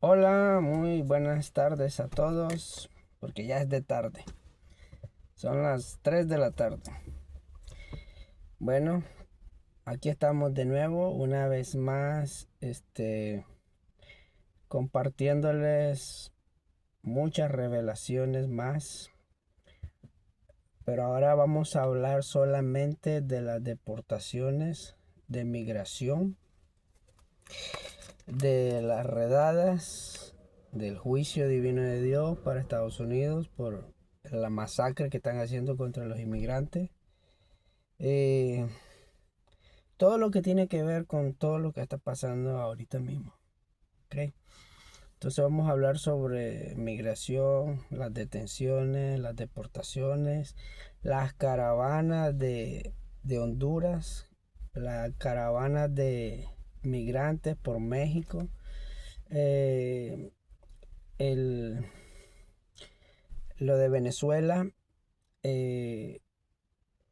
Hola, muy buenas tardes a todos, porque ya es de tarde. Son las 3 de la tarde. Bueno, aquí estamos de nuevo, una vez más, compartiéndoles muchas revelaciones más. Pero ahora vamos a hablar solamente de las deportaciones, de migración, de las redadas, del juicio divino de Dios para Estados Unidos por la masacre que están haciendo contra los inmigrantes. Eh, Todo lo que tiene que ver con todo lo que está pasando ahorita mismo. ¿Ok? Entonces vamos a hablar sobre migración, las detenciones, las deportaciones, las caravanas de Honduras, las caravanas de migrantes por México, eh, el, lo de Venezuela, eh,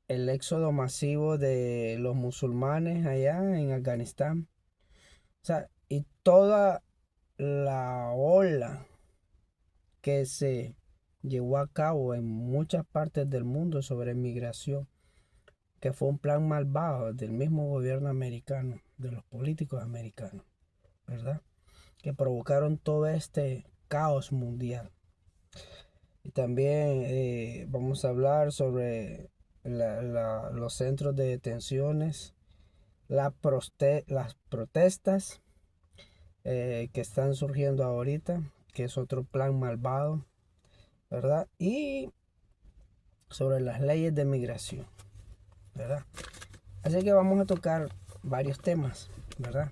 el éxodo masivo de los musulmanes allá en Afganistán. O sea, y toda la ola que se llevó a cabo en muchas partes del mundo sobre migración, que fue un plan malvado del mismo gobierno americano, de los políticos americanos, ¿verdad? Que provocaron todo este caos mundial. Y también vamos a hablar sobre los centros de detenciones, las protestas que están surgiendo ahorita, que es otro plan malvado, ¿verdad? Y sobre las leyes de migración, ¿verdad? Así que vamos a tocar varios temas, ¿verdad?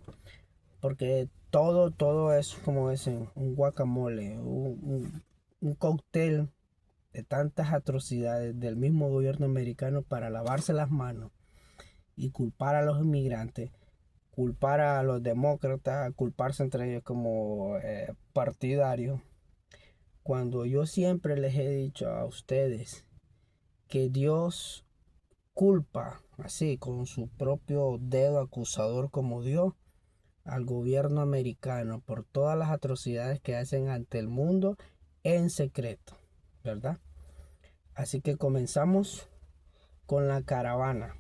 Porque todo es, como dicen, un guacamole, un cóctel de tantas atrocidades del mismo gobierno americano para lavarse las manos y culpar a los inmigrantes, culpar a los demócratas, culparse entre ellos como partidarios, cuando yo siempre les he dicho a ustedes que Dios culpa, así con su propio dedo acusador como Dios, al gobierno americano por todas las atrocidades que hacen ante el mundo en secreto, ¿verdad? Así que comenzamos con la caravana,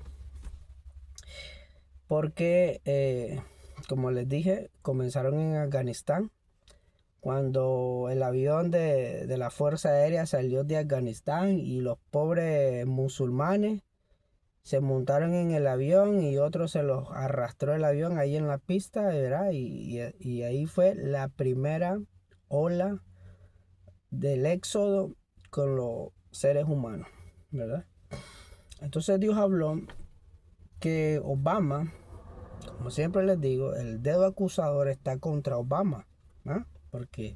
porque como les dije, comenzaron en Afganistán. Cuando el avión de la Fuerza Aérea salió de Afganistán y los pobres musulmanes se montaron en el avión y otros se los arrastró el avión ahí en la pista, ¿verdad? Y ahí fue la primera ola del éxodo con los seres humanos, ¿verdad? Entonces Dios habló que Obama, como siempre les digo, el dedo acusador está contra Obama, ¿ah? Porque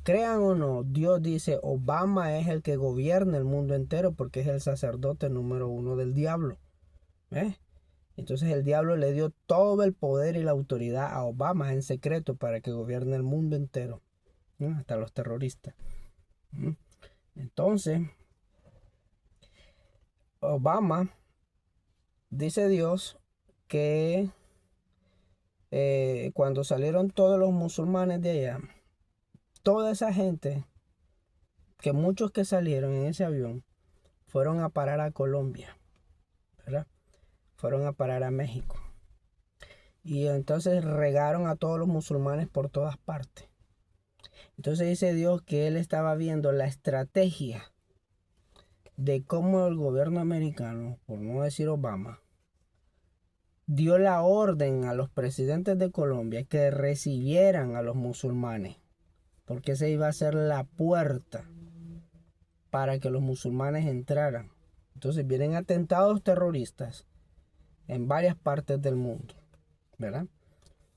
crean o no, Dios dice Obama es el que gobierna el mundo entero porque es el sacerdote número uno del diablo. ¿Eh? Entonces el diablo le dio todo el poder y la autoridad a Obama en secreto para que gobierne el mundo entero, ¿no? Hasta los terroristas. ¿Mm? Entonces, Obama, dice Dios, que cuando salieron todos los musulmanes de allá, toda esa gente, que muchos que salieron en ese avión, fueron a parar a Colombia, ¿verdad? Fueron a parar a México. Y entonces regaron a todos los musulmanes por todas partes. Entonces dice Dios que él estaba viendo la estrategia de cómo el gobierno americano, por no decir Obama, dio la orden a los presidentes de Colombia que recibieran a los musulmanes, porque esa iba a ser la puerta para que los musulmanes entraran. Entonces vienen atentados terroristas en varias partes del mundo, ¿verdad?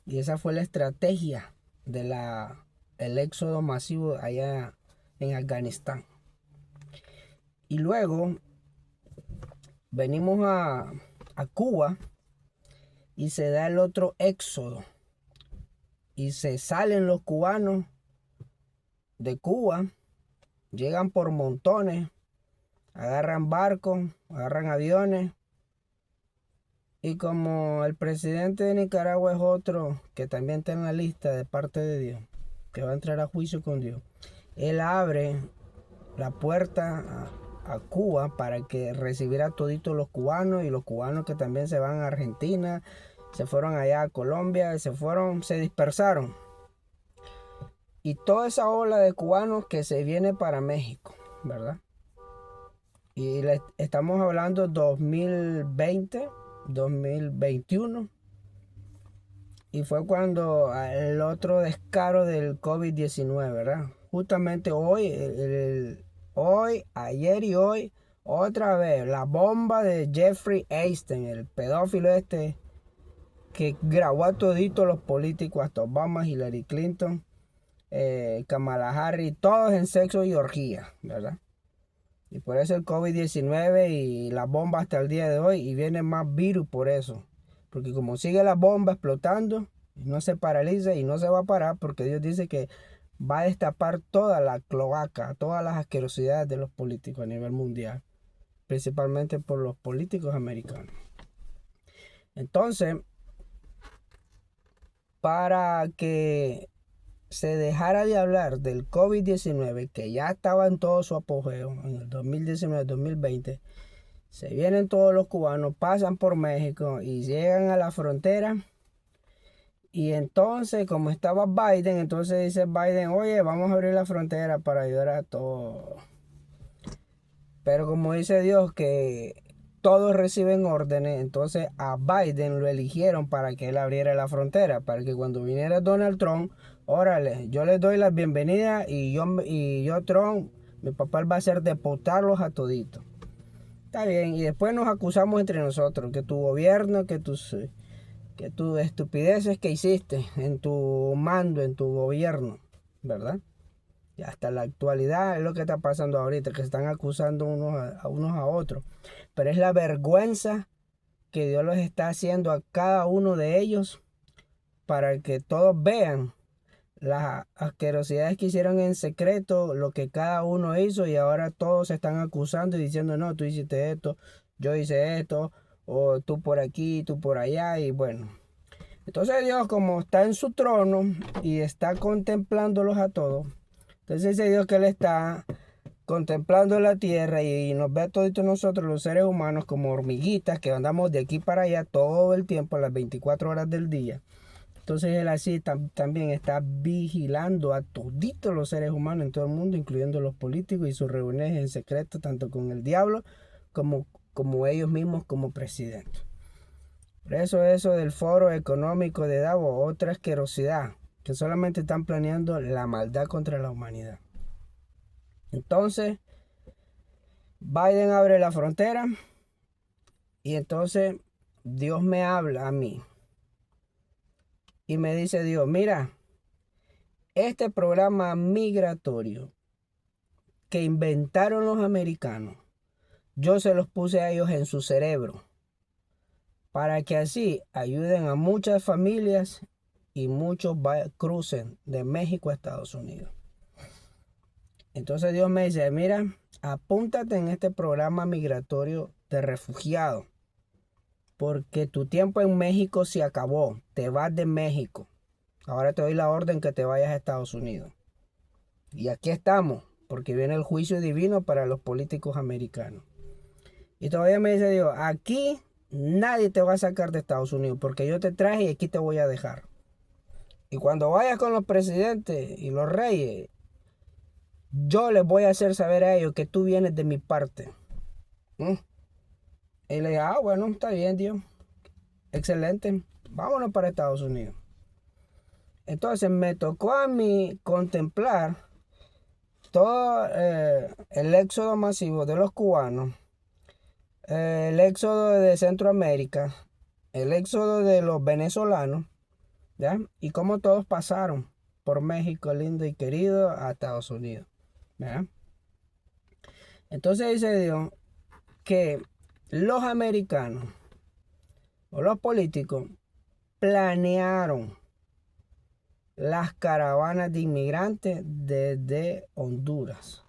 Y esa fue la estrategia de el éxodo masivo allá en Afganistán. Y luego venimos a Cuba y se da el otro éxodo. Y se salen los cubanos de Cuba, llegan por montones, agarran barcos, agarran aviones. Y como el presidente de Nicaragua es otro que también está en la lista de parte de Dios, que va a entrar a juicio con Dios, él abre la puerta a Cuba para que recibiera a toditos los cubanos, y los cubanos que también se van a Argentina, se fueron allá a Colombia, se dispersaron. Y toda esa ola de cubanos que se viene para México, ¿verdad? Y estamos hablando 2020, 2021. Y fue cuando el otro descaro del COVID-19, ¿verdad? Justamente hoy, hoy, ayer y hoy, otra vez, la bomba de Jeffrey Epstein, el pedófilo este que grabó a toditos los políticos, hasta Obama, Hillary Clinton, Kamala Harris, todos en sexo y orgía, ¿verdad? Y por eso el COVID-19 y la bomba hasta el día de hoy, y viene más virus por eso. Porque como sigue la bomba explotando, no se paraliza y no se va a parar, porque Dios dice que va a destapar toda la cloaca, todas las asquerosidades de los políticos a nivel mundial, principalmente por los políticos americanos. Entonces, para que se dejara de hablar del COVID-19, que ya estaba en todo su apogeo en el 2019-2020, se vienen todos los cubanos, pasan por México y llegan a la frontera. Y entonces, como estaba Biden, entonces dice Biden, oye, vamos a abrir la frontera para ayudar a todos. Pero como dice Dios que todos reciben órdenes, entonces a Biden lo eligieron para que él abriera la frontera, para que cuando viniera Donald Trump, órale, yo les doy la bienvenida y yo Trump, mi papá va a hacer deportarlos a toditos. Está bien, y después nos acusamos entre nosotros, que tu gobierno, que tus estupideces que hiciste en tu mando, en tu gobierno, ¿verdad? Y hasta la actualidad es lo que está pasando ahorita, que se están acusando unos a otros. Pero es la vergüenza que Dios los está haciendo a cada uno de ellos para que todos vean las asquerosidades que hicieron en secreto, lo que cada uno hizo, y ahora todos se están acusando y diciendo, no, tú hiciste esto, yo hice esto, o tú por aquí, tú por allá, y bueno. Entonces Dios, como está en su trono y está contemplándolos a todos, entonces dice Dios que Él está contemplando la tierra y nos ve a todos nosotros los seres humanos como hormiguitas que andamos de aquí para allá todo el tiempo, las 24 horas del día. Entonces Él así también está vigilando a toditos los seres humanos en todo el mundo, incluyendo los políticos y sus reuniones en secreto, tanto con el diablo como ellos mismos como presidentes. Por eso del foro económico de Davos, otra asquerosidad, que solamente están planeando la maldad contra la humanidad. Entonces, Biden abre la frontera y entonces Dios me habla a mí y me dice Dios, mira, este programa migratorio que inventaron los americanos, yo se los puse a ellos en su cerebro para que así ayuden a muchas familias y muchos crucen de México a Estados Unidos. Entonces Dios me dice, mira, apúntate en este programa migratorio de refugiados, porque tu tiempo en México se acabó, te vas de México. Ahora te doy la orden que te vayas a Estados Unidos. Y aquí estamos, porque viene el juicio divino para los políticos americanos. Y todavía me dice Dios, aquí nadie te va a sacar de Estados Unidos, porque yo te traje y aquí te voy a dejar. Y cuando vayas con los presidentes y los reyes, yo les voy a hacer saber a ellos que tú vienes de mi parte. Y le dije, bueno, está bien, Dios. Excelente. Vámonos para Estados Unidos. Entonces me tocó a mí contemplar todo el éxodo masivo de los cubanos, el éxodo de Centroamérica, el éxodo de los venezolanos, ¿ya? Y cómo todos pasaron por México lindo y querido a Estados Unidos, ¿ya? Entonces dice Dios que los americanos o los políticos planearon las caravanas de inmigrantes desde Honduras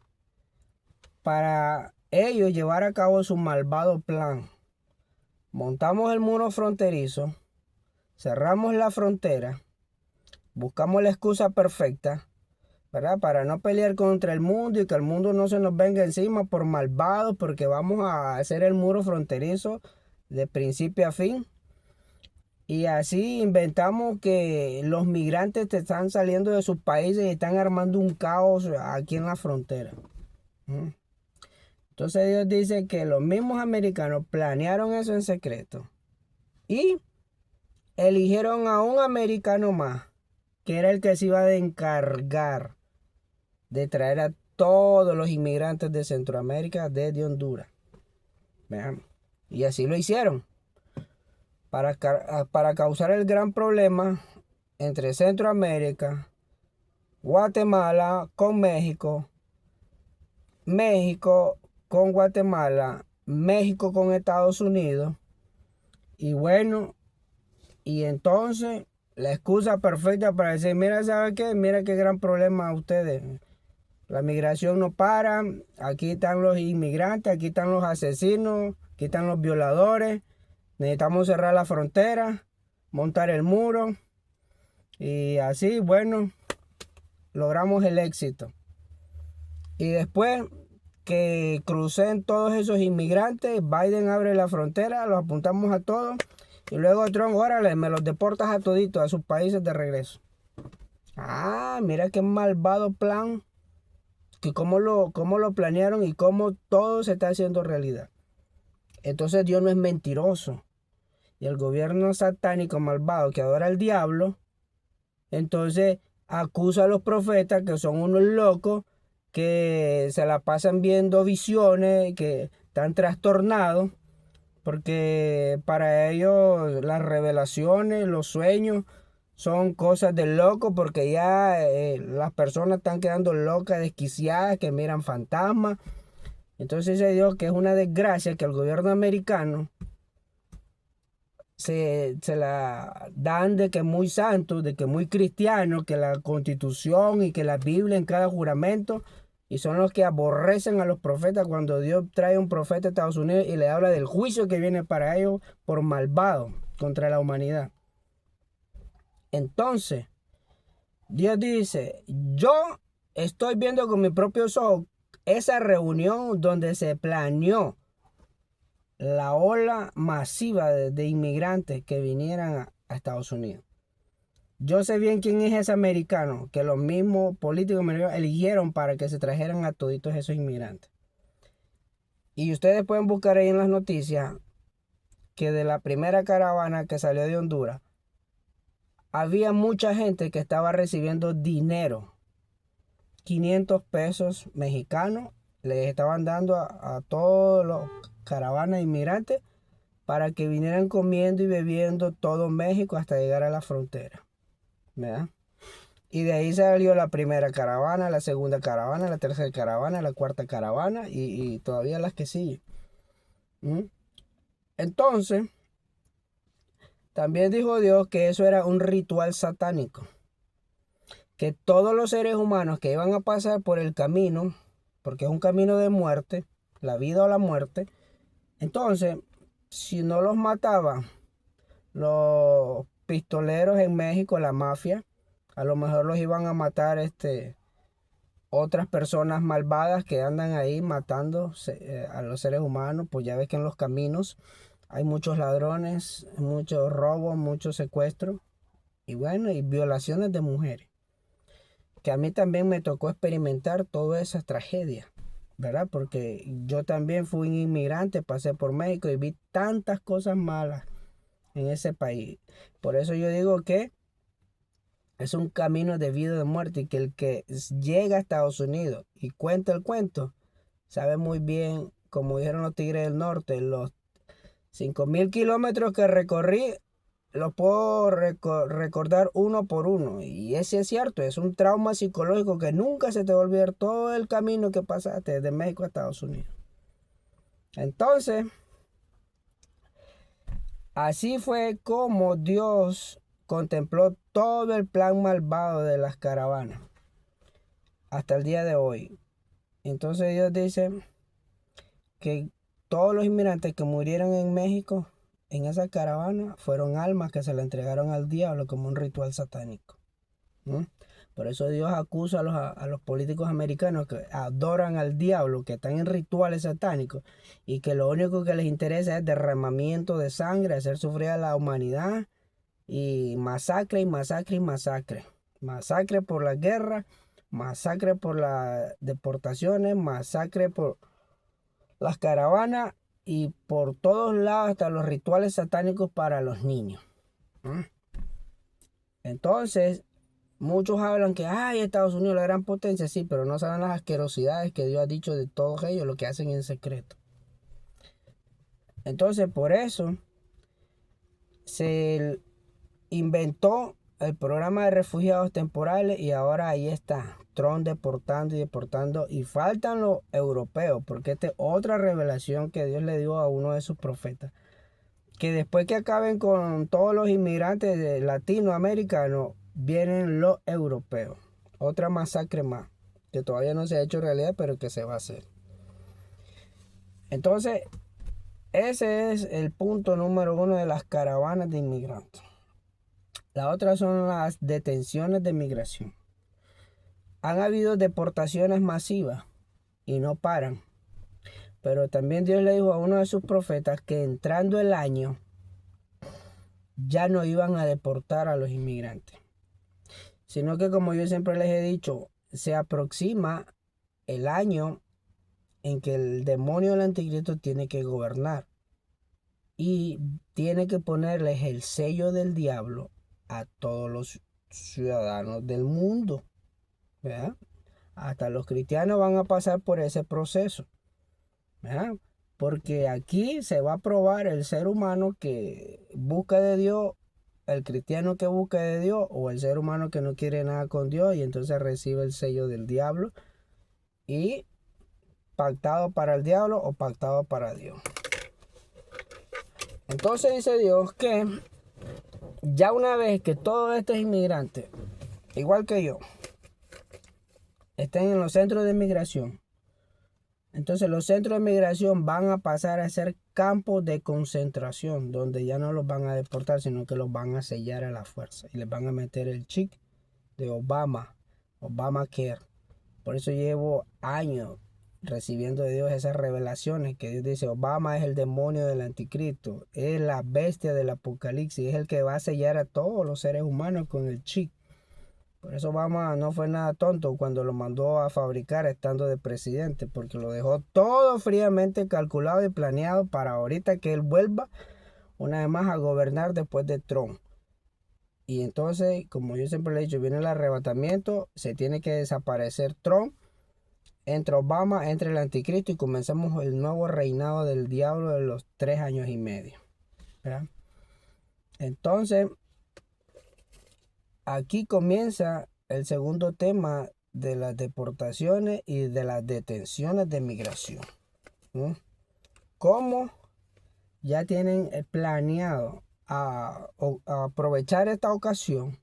para ellos llevar a cabo su malvado plan. Montamos el muro fronterizo, cerramos la frontera, buscamos la excusa perfecta ¿verdad? Para no pelear contra el mundo y que el mundo no se nos venga encima por malvados, porque vamos a hacer el muro fronterizo de principio a fin. Y así inventamos que los migrantes te están saliendo de sus países y están armando un caos aquí en la frontera. ¿Mm? Entonces Dios dice que los mismos americanos planearon eso en secreto y eligieron a un americano más, que era el que se iba a encargar de traer a todos los inmigrantes de Centroamérica desde Honduras. Vean. Y así lo hicieron. Para causar el gran problema entre Centroamérica, Guatemala con México, México con Guatemala, México con Estados Unidos. Y bueno, y entonces la excusa perfecta para decir, mira, ¿sabe qué? Mira qué gran problema ustedes. La migración no para, aquí están los inmigrantes, aquí están los asesinos, aquí están los violadores. Necesitamos cerrar la frontera, montar el muro y así, bueno, logramos el éxito. Y después que crucen todos esos inmigrantes, Biden abre la frontera, los apuntamos a todos y luego Trump, órale, me los deportas a toditos a sus países de regreso. Ah, mira qué malvado plan, que cómo lo planearon y cómo todo se está haciendo realidad. Entonces Dios no es mentiroso. Y el gobierno satánico malvado que adora al diablo, entonces acusa a los profetas que son unos locos, que se la pasan viendo visiones, que están trastornados, porque para ellos las revelaciones, los sueños son cosas de loco, porque ya las personas están quedando locas, desquiciadas, que miran fantasmas. Entonces dice Dios que es una desgracia que el gobierno americano se la dan de que es muy santo, de que es muy cristiano, que la Constitución y que la Biblia en cada juramento, y son los que aborrecen a los profetas cuando Dios trae un profeta a Estados Unidos y le habla del juicio que viene para ellos por malvado contra la humanidad. Entonces, Dios dice, yo estoy viendo con mis propios ojos esa reunión donde se planeó la ola masiva de inmigrantes que vinieran a Estados Unidos. Yo sé bien quién es ese americano que los mismos políticos americanos eligieron para que se trajeran a toditos esos inmigrantes. Y ustedes pueden buscar ahí en las noticias que de la primera caravana que salió de Honduras, había mucha gente que estaba recibiendo dinero, 500 pesos mexicanos, les estaban dando a todos los caravanas de inmigrantes para que vinieran comiendo y bebiendo todo México hasta llegar a la frontera, ¿verdad? Y de ahí salió la primera caravana, la segunda caravana, la tercera caravana, la cuarta caravana y todavía las que siguen. ¿Mm? Entonces, también dijo Dios que eso era un ritual satánico, que todos los seres humanos que iban a pasar por el camino, porque es un camino de muerte, la vida o la muerte, entonces, si no los mataban los pistoleros en México, la mafia, a lo mejor los iban a matar otras personas malvadas que andan ahí matando a los seres humanos. Pues ya ves que en los caminos hay muchos ladrones, muchos robos, muchos secuestros y bueno, y violaciones de mujeres. Que a mí también me tocó experimentar todas esas tragedias, ¿verdad? Porque yo también fui un inmigrante, pasé por México y vi tantas cosas malas en ese país. Por eso yo digo que es un camino de vida o de muerte y que el que llega a Estados Unidos y cuenta el cuento sabe muy bien, como dijeron los Tigres del Norte, los 5.000 kilómetros que recorrí los puedo recordar uno por uno. Y ese es cierto, es un trauma psicológico que nunca se te va a olvidar todo el camino que pasaste desde México a Estados Unidos. Entonces, así fue como Dios contempló todo el plan malvado de las caravanas hasta el día de hoy. Entonces Dios dice que todos los inmigrantes que murieron en México en esa caravana fueron almas que se le entregaron al diablo como un ritual satánico. ¿Mm? Por eso Dios acusa a los políticos americanos que adoran al diablo, que están en rituales satánicos y que lo único que les interesa es derramamiento de sangre, hacer sufrir a la humanidad y masacre y masacre y masacre. Masacre por la guerra, masacre por las deportaciones, masacre por las caravanas y por todos lados hasta los rituales satánicos para los niños. Entonces, muchos hablan que ay, Estados Unidos la gran potencia, sí, pero no saben las asquerosidades que Dios ha dicho de todos ellos, lo que hacen en secreto. Entonces, por eso se inventó el programa de refugiados temporales y ahora ahí está Trump deportando y deportando y faltan los europeos, porque esta es otra revelación que Dios le dio a uno de sus profetas, que después que acaben con todos los inmigrantes de latinoamericanos, vienen los europeos. Otra masacre más, que todavía no se ha hecho realidad, pero que se va a hacer. Entonces, ese es el punto número 1 de las caravanas de inmigrantes. La otra son las detenciones de migración. Han habido deportaciones masivas y no paran. Pero también Dios le dijo a uno de sus profetas que entrando el año ya no iban a deportar a los inmigrantes. Sino que, como yo siempre les he dicho, se aproxima el año en que el demonio del anticristo tiene que gobernar. Y tiene que ponerles el sello del diablo a todos los ciudadanos del mundo. ¿Verdad? Hasta los cristianos van a pasar por ese proceso. ¿Verdad? Porque aquí se va a probar el ser humano que busca de Dios, el cristiano que busca de Dios o el ser humano que no quiere nada con Dios y entonces recibe el sello del diablo y pactado para el diablo o pactado para Dios. Entonces dice Dios que ya una vez que todos estos inmigrantes, igual que yo, estén en los centros de migración, entonces los centros de migración van a pasar a ser campos de concentración, donde ya no los van a deportar, sino que los van a sellar a la fuerza y les van a meter el chip de Obamacare. Por eso llevo años recibiendo de Dios esas revelaciones que Dios dice, Obama es el demonio del anticristo, es la bestia del apocalipsis, es el que va a sellar a todos los seres humanos con el chip. Por eso Obama no fue nada tonto cuando lo mandó a fabricar estando de presidente, porque lo dejó todo fríamente calculado y planeado para ahorita que él vuelva una vez más a gobernar después de Trump. Y entonces, como yo siempre le he dicho, viene el arrebatamiento, se tiene que desaparecer Trump, entra Obama, entra el anticristo y comenzamos el nuevo reinado del diablo de los 3 años y medio. ¿Verdad? Entonces, aquí comienza el segundo tema de las deportaciones y de las detenciones de migración. ¿Cómo ya tienen planeado a aprovechar esta ocasión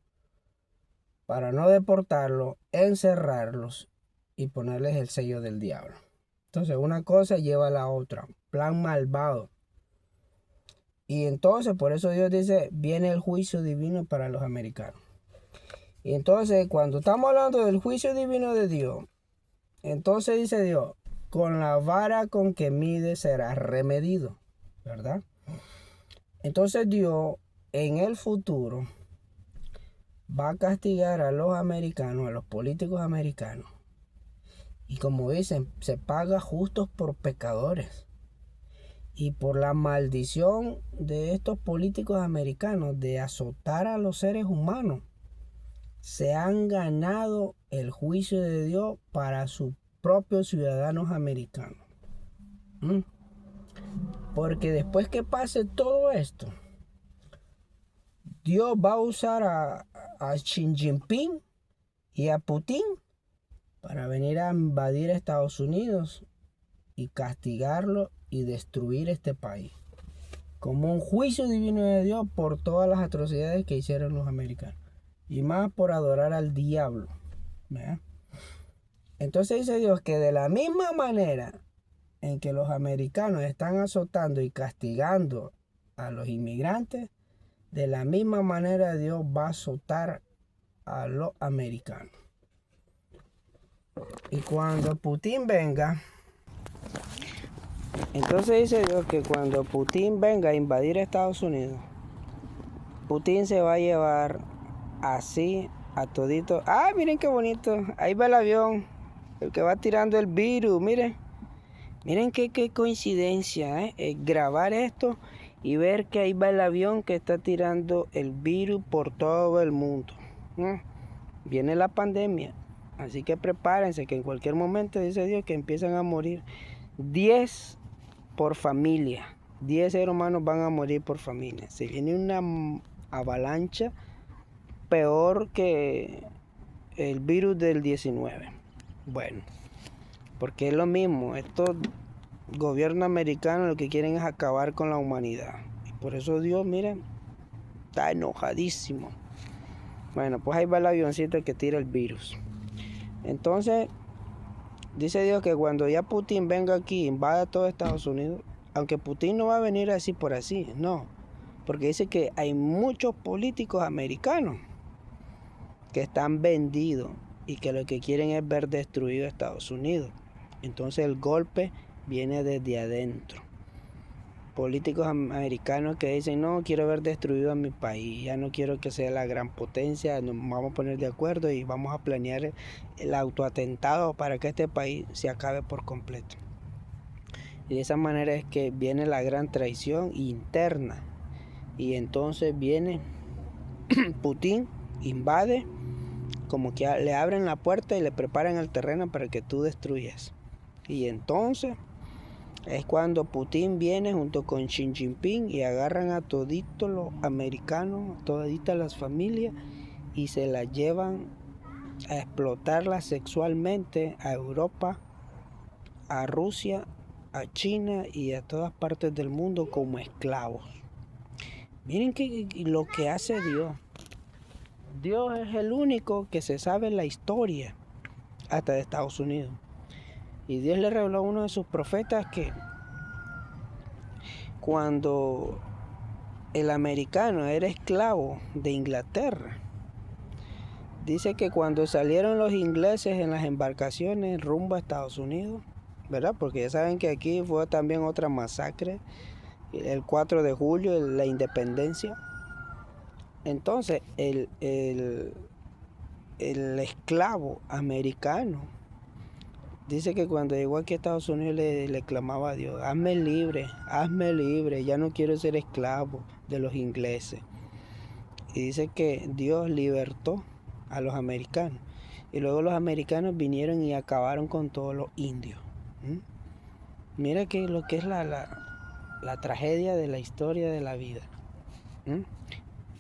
para no deportarlos, encerrarlos y ponerles el sello del diablo? Entonces una cosa lleva a la otra, plan malvado. Y entonces por eso Dios dice, viene el juicio divino para los americanos. Y entonces cuando estamos hablando del juicio divino de Dios, entonces dice Dios, con la vara con que mide será remedido, ¿verdad? Entonces Dios en el futuro va a castigar a los americanos, a los políticos americanos. Y como dicen, se paga justos por pecadores. Y por la maldición de estos políticos americanos de azotar a los seres humanos, se han ganado el juicio de Dios para sus propios ciudadanos americanos. Porque después que pase todo esto, Dios va a usar a Xi Jinping y a Putin para venir a invadir Estados Unidos y castigarlo y destruir este país. Como un juicio divino de Dios por todas las atrocidades que hicieron los americanos. Y más por adorar al diablo. ¿Verdad? Entonces dice Dios que de la misma manera en que los americanos están azotando y castigando a los inmigrantes, de la misma manera Dios va a azotar a los americanos. Y cuando Putin venga, entonces dice Dios que cuando Putin venga a invadir Estados Unidos, Putin se va a llevar así a todito. ¡Ah, miren qué bonito! Ahí va el avión, el que va tirando el virus, miren. Miren qué coincidencia, grabar esto y ver que ahí va el avión que está tirando el virus por todo el mundo. Viene la pandemia, así que prepárense que en cualquier momento dice Dios que empiezan a morir 10 por familia. 10 seres humanos van a morir por familia. Se viene una avalancha peor que el virus del 19. Bueno, porque es lo mismo. Estos gobiernos americanos lo que quieren es acabar con la humanidad. Y por eso Dios, miren, está enojadísimo. Bueno, pues ahí va el avioncito que tira el virus. Entonces, dice Dios que cuando ya Putin venga aquí, invada todo Estados Unidos, aunque Putin no va a venir así por así, no. Porque dice que hay muchos políticos americanos que están vendidos y que lo que quieren es ver destruido Estados Unidos. Entonces el golpe viene desde adentro. Políticos americanos que dicen, no, quiero ver destruido a mi país, ya no quiero que sea la gran potencia, nos vamos a poner de acuerdo y vamos a planear el autoatentado para que este país se acabe por completo. Y de esa manera es que viene la gran traición interna. Y entonces viene Putin, invade, como que le abren la puerta y le preparan el terreno para que tú destruyas. Y entonces es cuando Putin viene junto con Xi Jinping y agarran a toditos los americanos, toditas las familias y se las llevan a explotarlas sexualmente a Europa, a Rusia, a China y a todas partes del mundo como esclavos. Miren lo que hace Dios. Dios es el único que se sabe la historia hasta de Estados Unidos. Y Dios le reveló a uno de sus profetas que cuando el americano era esclavo de Inglaterra, dice que cuando salieron los ingleses en las embarcaciones rumbo a Estados Unidos, ¿verdad? Porque ya saben que aquí fue también otra masacre, el 4 de julio, la independencia. Entonces el esclavo americano dice que cuando llegó aquí a Estados Unidos le clamaba a Dios, hazme libre, ya no quiero ser esclavo de los ingleses. Y dice que Dios libertó a los americanos. Y luego los americanos vinieron y acabaron con todos los indios. Mira que lo que es la tragedia de la historia de la vida.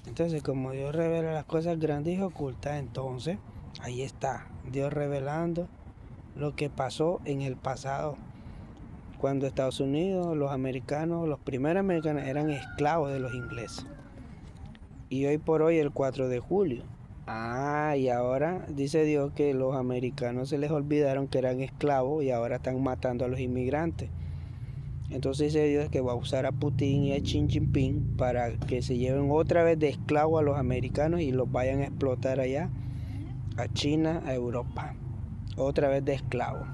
Entonces, como Dios revela las cosas grandes y ocultas, entonces ahí está Dios revelando lo que pasó en el pasado, cuando Estados Unidos, los americanos, los primeros americanos eran esclavos de los ingleses. Y hoy por hoy, el 4 de julio. Y ahora dice Dios que los americanos se les olvidaron que eran esclavos y ahora están matando a los inmigrantes. Entonces dice Dios que va a usar a Putin y a Xi Jinping para que se lleven otra vez de esclavos a los americanos y los vayan a explotar allá, a China, a Europa. Otra vez de esclavos.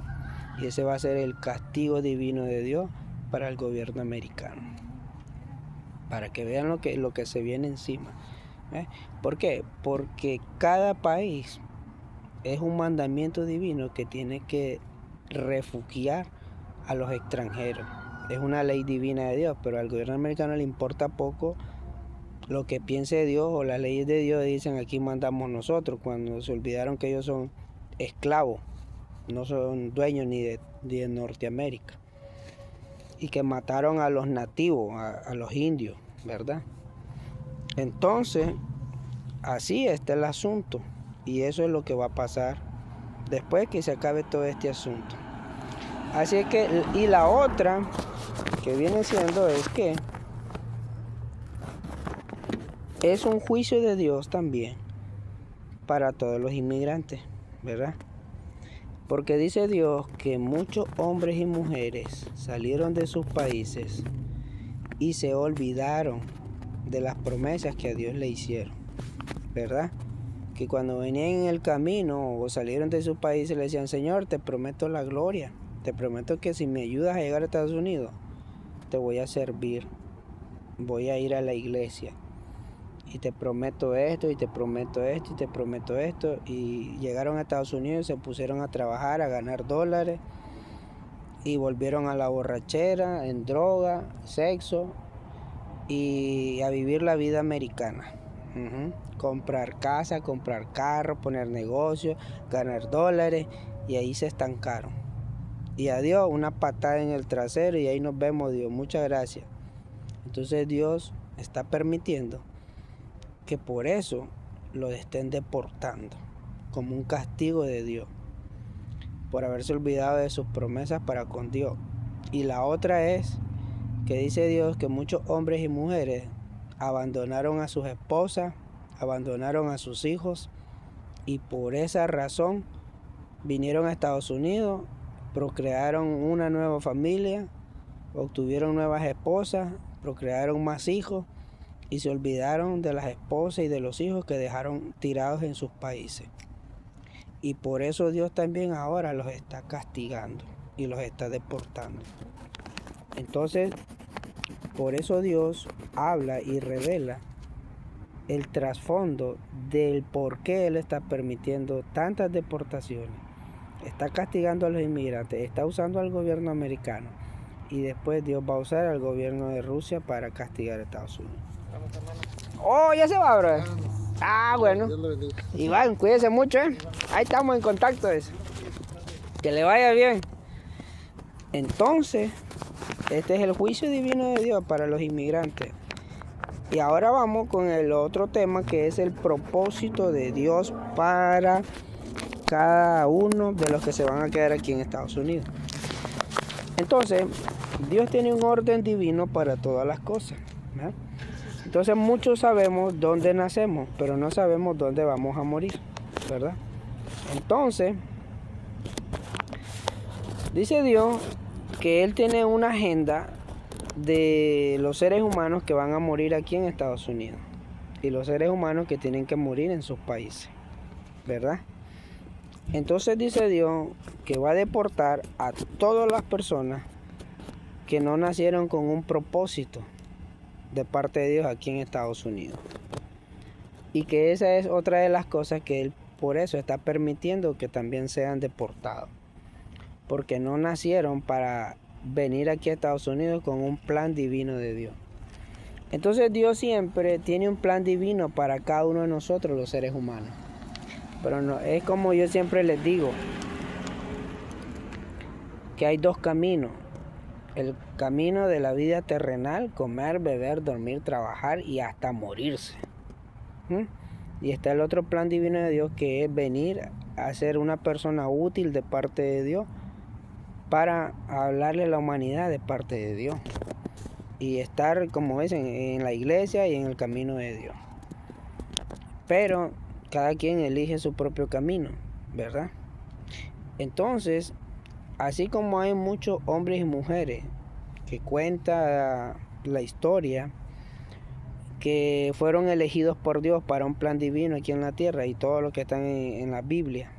Y ese va a ser el castigo divino de Dios para el gobierno americano. Para que vean lo que se viene encima. ¿Por qué? Porque cada país es un mandamiento divino que tiene que refugiar a los extranjeros. Es una ley divina de Dios, pero al gobierno americano le importa poco lo que piense Dios o las leyes de Dios. Dicen aquí mandamos nosotros, cuando se olvidaron que ellos son esclavos, no son dueños ni de Norteamérica, y que mataron a los nativos, a los indios, ¿verdad? Entonces, así está el asunto, y eso es lo que va a pasar después que se acabe todo este asunto. Así es que, y la otra que viene siendo es que es un juicio de Dios también para todos los inmigrantes, ¿verdad? Porque dice Dios que muchos hombres y mujeres salieron de sus países y se olvidaron de las promesas que a Dios le hicieron, ¿verdad? que cuando venían en el camino o salieron de sus países le decían: Señor, te prometo la gloria, te prometo que si me ayudas a llegar a Estados Unidos, te voy a servir, voy a ir a la iglesia, y te prometo esto, y te prometo esto, y te prometo esto. Y llegaron a Estados Unidos, se pusieron a trabajar, a ganar dólares, y volvieron a la borrachera, en droga, sexo, y a vivir la vida americana. Comprar casa, comprar carro, poner negocio, ganar dólares, y ahí se estancaron. Y adiós, una patada en el trasero, y ahí nos vemos, Dios, muchas gracias. Entonces Dios está permitiendo que por eso los estén deportando, como un castigo de Dios, por haberse olvidado de sus promesas para con Dios. Y la otra es que dice Dios que muchos hombres y mujeres abandonaron a sus esposas, abandonaron a sus hijos, y por esa razón vinieron a Estados Unidos, procrearon una nueva familia, obtuvieron nuevas esposas, procrearon más hijos, y se olvidaron de las esposas y de los hijos que dejaron tirados en sus países. Y por eso Dios también ahora los está castigando y los está deportando. Entonces, por eso Dios habla y revela el trasfondo del por qué Él está permitiendo tantas deportaciones. Está castigando a los inmigrantes, está usando al gobierno americano, y después Dios va a usar al gobierno de Rusia para castigar a Estados Unidos. Oh, ya se va, bro. Ah, bueno. Iván, cuídese mucho, ¿eh? Ahí estamos en contacto. Que le vaya bien. Entonces, este es el juicio divino de Dios para los inmigrantes. Y ahora vamos con el otro tema, que es el propósito de Dios para cada uno de los que se van a quedar aquí en Estados Unidos. Entonces, Dios tiene un orden divino para todas las cosas, ¿verdad? Entonces muchos sabemos dónde nacemos, pero no sabemos dónde vamos a morir, ¿verdad? Entonces, dice Dios que Él tiene una agenda de los seres humanos que van a morir aquí en Estados Unidos, y los seres humanos que tienen que morir en sus países, ¿verdad? Entonces dice Dios que va a deportar a todas las personas que no nacieron con un propósito de parte de Dios aquí en Estados Unidos. Y que esa es otra de las cosas que Él por eso está permitiendo que también sean deportados. Porque no nacieron para venir aquí a Estados Unidos con un plan divino de Dios. Entonces Dios siempre tiene un plan divino para cada uno de nosotros, los seres humanos. Pero no, es como yo siempre les digo, que hay dos caminos. El camino de la vida terrenal: comer, beber, dormir, trabajar y hasta morirse. Y está el otro plan divino de Dios, que es venir a ser una persona útil de parte de Dios para hablarle a la humanidad de parte de Dios. Y estar, como dicen, en la iglesia y en el camino de Dios. Pero cada quien elige su propio camino, ¿verdad? Entonces, así como hay muchos hombres y mujeres que cuentan la historia, que fueron elegidos por Dios para un plan divino aquí en la tierra, y todo lo que están en la Biblia.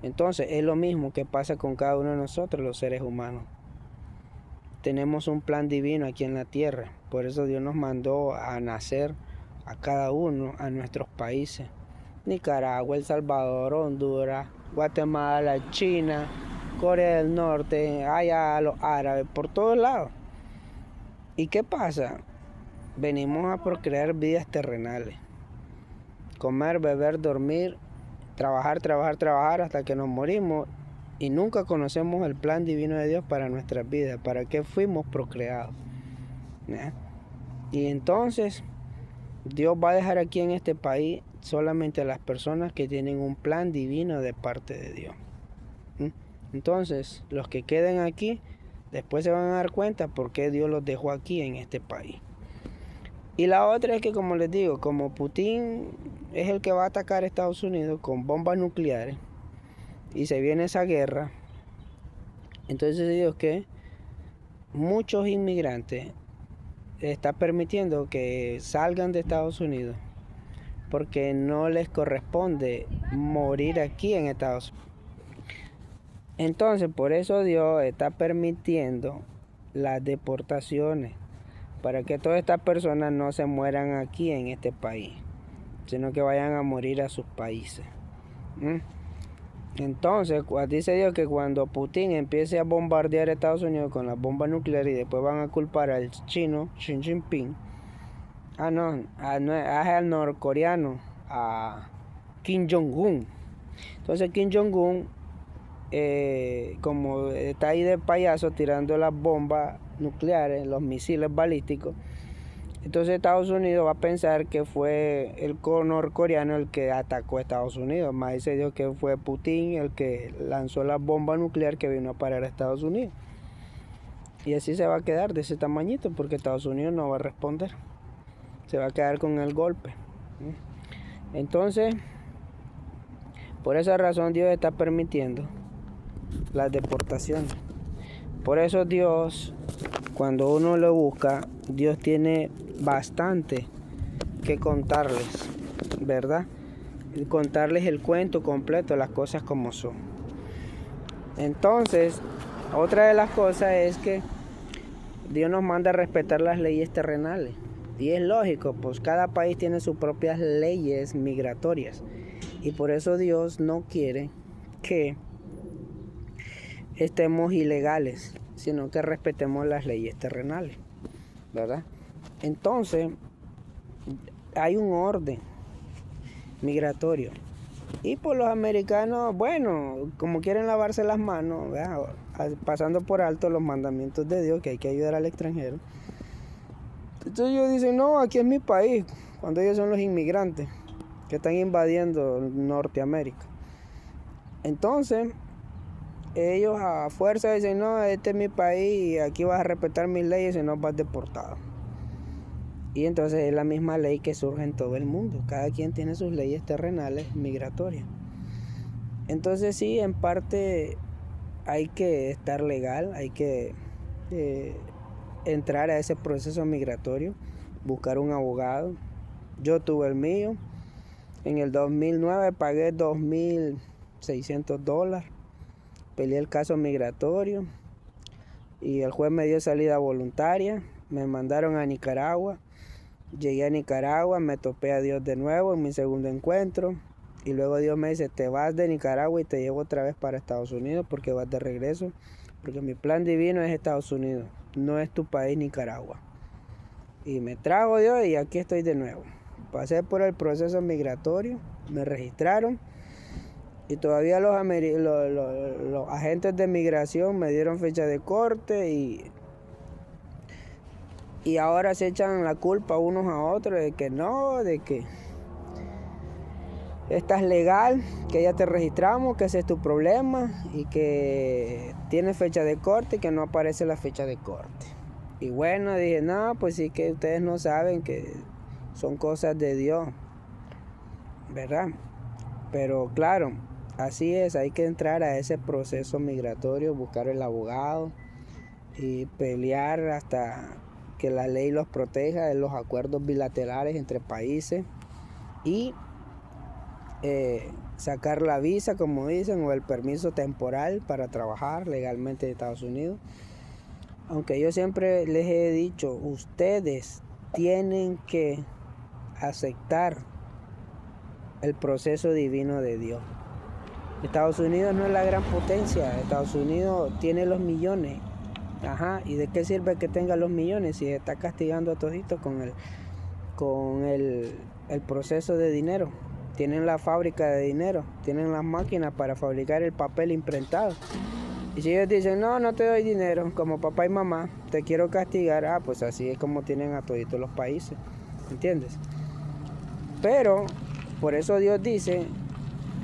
Entonces es lo mismo que pasa con cada uno de nosotros, los seres humanos. Tenemos un plan divino aquí en la tierra. Por eso Dios nos mandó a nacer a cada uno a nuestros países: Nicaragua, El Salvador, Honduras, Guatemala, China, Corea del Norte, allá los árabes, por todos lados. ¿Y qué pasa? Venimos a procrear vidas terrenales: comer, beber, dormir, trabajar, trabajar, trabajar hasta que nos morimos, y nunca conocemos el plan divino de Dios para nuestras vidas, para qué fuimos procreados, ¿ya? Y entonces Dios va a dejar aquí en este país solamente a las personas que tienen un plan divino de parte de Dios. Entonces, los que queden aquí después se van a dar cuenta por qué Dios los dejó aquí en este país. Y la otra es que, como les digo, como Putin es el que va a atacar a Estados Unidos con bombas nucleares y se viene esa guerra, entonces Dios que muchos inmigrantes está permitiendo que salgan de Estados Unidos porque no les corresponde morir aquí en Estados Unidos. Entonces, por eso Dios está permitiendo las deportaciones, para que todas estas personas no se mueran aquí en este país, sino que vayan a morir a sus países. Entonces, dice Dios que cuando Putin empiece a bombardear a Estados Unidos con las bombas nucleares y después van a culpar al chino Xi Jinping, al norcoreano, a Kim Jong-un. Entonces Kim Jong-un, como está ahí de payaso tirando las bombas nucleares, los misiles balísticos, entonces Estados Unidos va a pensar que fue el norcoreano el que atacó a Estados Unidos. Más dice Dios que fue Putin el que lanzó la bomba nuclear que vino a parar a Estados Unidos. Y así se va a quedar de ese tamañito, porque Estados Unidos no va a responder. Se va a quedar con el golpe. Entonces, por esa razón Dios está permitiendo las deportaciones. Por eso Dios, cuando uno lo busca, Dios tiene bastante que contarles, ¿verdad? Y contarles el cuento completo, las cosas como son. Entonces, otra de las cosas es que Dios nos manda a respetar las leyes terrenales. Y es lógico, pues cada país tiene sus propias leyes migratorias. Y por eso Dios no quiere que estemos ilegales, sino que respetemos las leyes terrenales, ¿verdad? Entonces, hay un orden migratorio. Y por los americanos, bueno, como quieren lavarse las manos, ¿verdad?, pasando por alto los mandamientos de Dios, que hay que ayudar al extranjero. Entonces ellos dicen, no, aquí es mi país, cuando ellos son los inmigrantes que están invadiendo Norteamérica. Entonces, ellos a fuerza dicen, no, este es mi país y aquí vas a respetar mis leyes y no vas deportado. Y entonces es la misma ley que surge en todo el mundo. Cada quien tiene sus leyes terrenales migratorias. Entonces sí, en parte hay que estar legal, hay que entrar a ese proceso migratorio, buscar un abogado. Yo tuve el mío. En el 2009 pagué $2,600. Peleé el caso migratorio y el juez me dio salida voluntaria. Me mandaron a Nicaragua. Llegué a Nicaragua, me topé a Dios de nuevo en mi segundo encuentro. Y luego Dios me dice, te vas de Nicaragua y te llevo otra vez para Estados Unidos porque vas de regreso. Porque mi plan divino es Estados Unidos, no es tu país Nicaragua. Y me trajo Dios y aquí estoy de nuevo. Pasé por el proceso migratorio, me registraron. Y todavía los agentes de migración me dieron fecha de corte y ahora se echan la culpa unos a otros de que no, de que estás legal, que ya te registramos, que ese es tu problema y que tienes fecha de corte y que no aparece la fecha de corte. Y bueno, dije, no, pues sí que ustedes no saben que son cosas de Dios, ¿verdad? Pero claro, así es, hay que entrar a ese proceso migratorio, buscar el abogado y pelear hasta que la ley los proteja en los acuerdos bilaterales entre países y sacar la visa, como dicen, o el permiso temporal para trabajar legalmente en Estados Unidos. Aunque yo siempre les he dicho, ustedes tienen que aceptar el proceso divino de Dios. Estados Unidos no es la gran potencia, Estados Unidos tiene los millones. ¿Y de qué sirve que tenga los millones si está castigando a toditos con el proceso de dinero? Tienen la fábrica de dinero, tienen las máquinas para fabricar el papel imprentado. Y si ellos dicen, no, no te doy dinero, como papá y mamá, te quiero castigar, pues así es como tienen a toditos los países, ¿entiendes? Pero, por eso Dios dice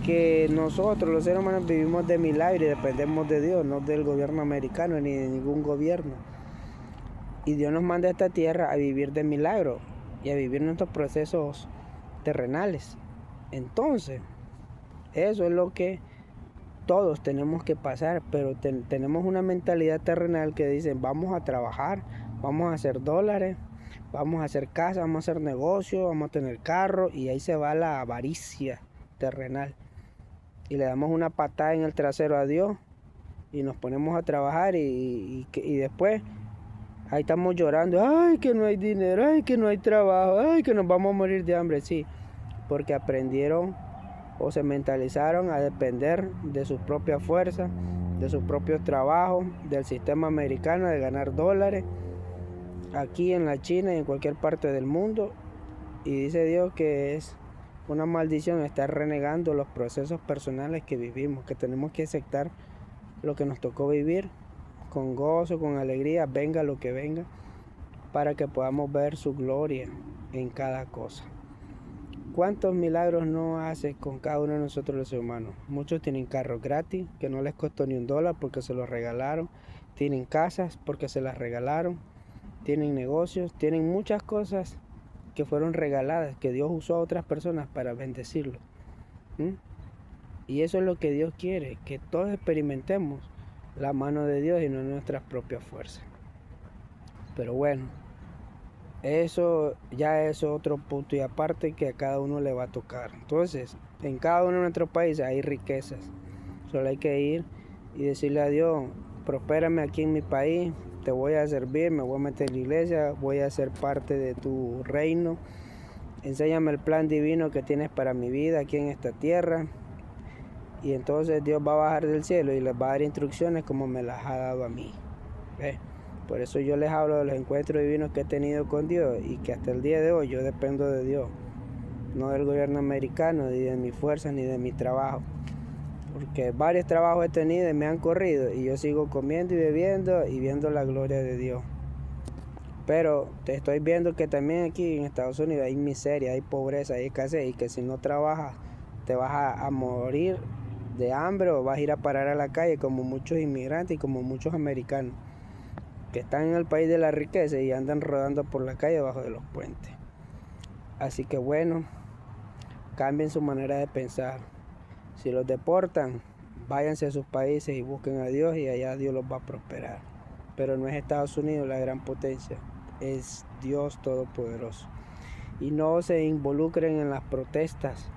que nosotros los seres humanos vivimos de milagro y dependemos de Dios, no del gobierno americano ni de ningún gobierno. Y Dios nos manda a esta tierra a vivir de milagro y a vivir nuestros procesos terrenales. Entonces, eso es lo que todos tenemos que pasar, pero tenemos una mentalidad terrenal que dice, vamos a trabajar, vamos a hacer dólares, Vamos a hacer casa, vamos a hacer negocio, vamos a tener carro y ahí se va la avaricia terrenal. Y le damos una patada en el trasero a Dios y nos ponemos a trabajar y después ahí estamos llorando, ay que no hay dinero, ay que no hay trabajo, ay que nos vamos a morir de hambre, sí, porque aprendieron o se mentalizaron a depender de sus propias fuerzas, de sus propios trabajos, del sistema americano de ganar dólares, aquí en la China y en cualquier parte del mundo. Y dice Dios que es una maldición estar renegando los procesos personales que vivimos, que tenemos que aceptar lo que nos tocó vivir con gozo, con alegría, venga lo que venga, para que podamos ver su gloria en cada cosa. ¿Cuántos milagros no hace con cada uno de nosotros los seres humanos? Muchos tienen carros gratis, que no les costó ni $1 porque se los regalaron. Tienen casas porque se las regalaron. Tienen negocios, tienen muchas cosas que fueron regaladas, que Dios usó a otras personas para bendecirlos. Y eso es lo que Dios quiere, que todos experimentemos la mano de Dios y no nuestras propias fuerzas. Pero bueno, eso ya es otro punto y aparte que a cada uno le va a tocar. Entonces, en cada uno de nuestros países hay riquezas. Solo hay que ir y decirle a Dios, prospérame aquí en mi país, te voy a servir, me voy a meter en la iglesia, voy a ser parte de tu reino. Enséñame el plan divino que tienes para mi vida aquí en esta tierra. Y entonces Dios va a bajar del cielo y les va a dar instrucciones como me las ha dado a mí. Por eso yo les hablo de los encuentros divinos que he tenido con Dios y que hasta el día de hoy yo dependo de Dios, no del gobierno americano, ni de mi fuerza, ni de mi trabajo. Porque varios trabajos he tenido y me han corrido y yo sigo comiendo y bebiendo y viendo la gloria de Dios. Pero te estoy viendo que también aquí en Estados Unidos hay miseria, hay pobreza, hay escasez y que si no trabajas te vas a morir de hambre o vas a ir a parar a la calle como muchos inmigrantes y como muchos americanos que están en el país de la riqueza y andan rodando por la calle bajo de los puentes. Así que bueno, cambien su manera de pensar. Si los deportan, váyanse a sus países y busquen a Dios y allá Dios los va a prosperar. Pero no es Estados Unidos la gran potencia, es Dios Todopoderoso. Y no se involucren en las protestas,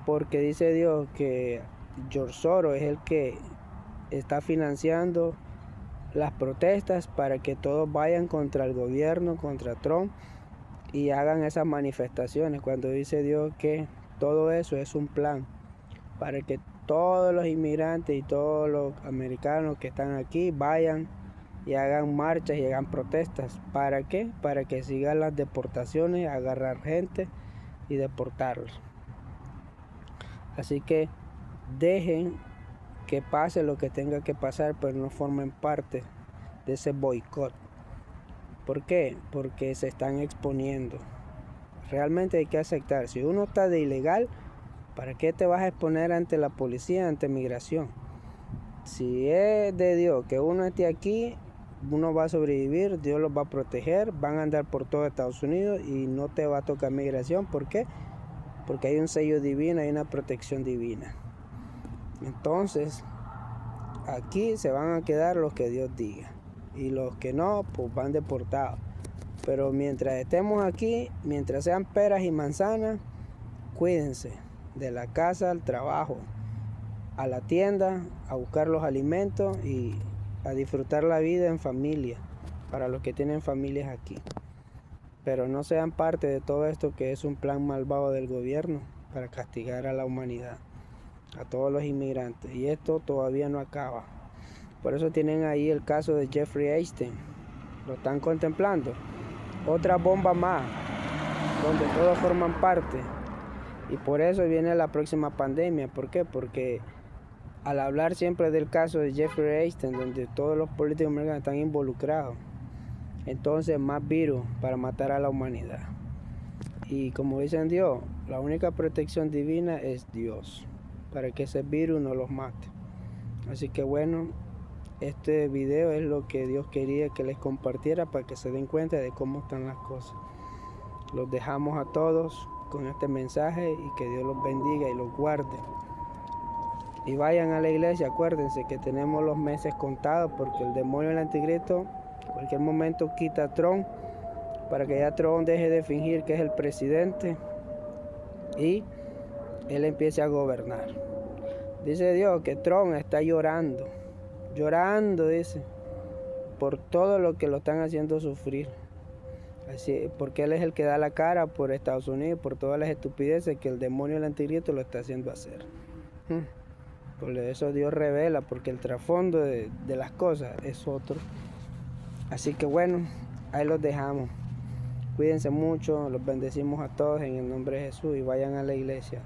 porque dice Dios que George Soros es el que está financiando las protestas para que todos vayan contra el gobierno, contra Trump y hagan esas manifestaciones, cuando dice Dios que todo eso es un plan para que todos los inmigrantes y todos los americanos que están aquí vayan y hagan marchas y hagan protestas. ¿Para qué? Para que sigan las deportaciones, agarrar gente y deportarlos. Así que dejen que pase lo que tenga que pasar, pero no formen parte de ese boicot. ¿Por qué? Porque se están exponiendo. Realmente hay que aceptar, si uno está de ilegal, ¿para qué te vas a exponer ante la policía, ante migración? Si es de Dios que uno esté aquí, uno va a sobrevivir, Dios los va a proteger, van a andar por todo Estados Unidos y no te va a tocar migración. ¿Por qué? Porque hay un sello divino, hay una protección divina. Entonces, aquí se van a quedar los que Dios diga. Y los que no, pues van deportados. Pero mientras estemos aquí, mientras sean peras y manzanas, cuídense. De la casa al trabajo, a la tienda, a buscar los alimentos y a disfrutar la vida en familia, para los que tienen familias aquí. Pero no sean parte de todo esto que es un plan malvado del gobierno para castigar a la humanidad, a todos los inmigrantes. Y esto todavía no acaba. Por eso tienen ahí el caso de Jeffrey Epstein. Lo están contemplando. Otra bomba más, donde todos forman parte. Y por eso viene la próxima pandemia. ¿Por qué? Porque al hablar siempre del caso de Jeffrey Epstein, donde todos los políticos americanos están involucrados, entonces más virus para matar a la humanidad. Y como dicen Dios, la única protección divina es Dios, para que ese virus no los mate. Así que bueno, este video es lo que Dios quería que les compartiera para que se den cuenta de cómo están las cosas. Los dejamos a todos con este mensaje y que Dios los bendiga y los guarde. Y vayan a la iglesia, acuérdense que tenemos los meses contados porque el demonio del anticristo en cualquier momento quita a Trump para que ya Trump deje de fingir que es el presidente y él empiece a gobernar. Dice Dios que Trump está llorando, dice, por todo lo que lo están haciendo sufrir. Así, porque él es el que da la cara por Estados Unidos, por todas las estupideces que el demonio del anticristo lo está haciendo hacer. Por eso Dios revela, porque el trasfondo de las cosas es otro. Así que bueno, ahí los dejamos. Cuídense mucho, los bendecimos a todos en el nombre de Jesús y vayan a la iglesia.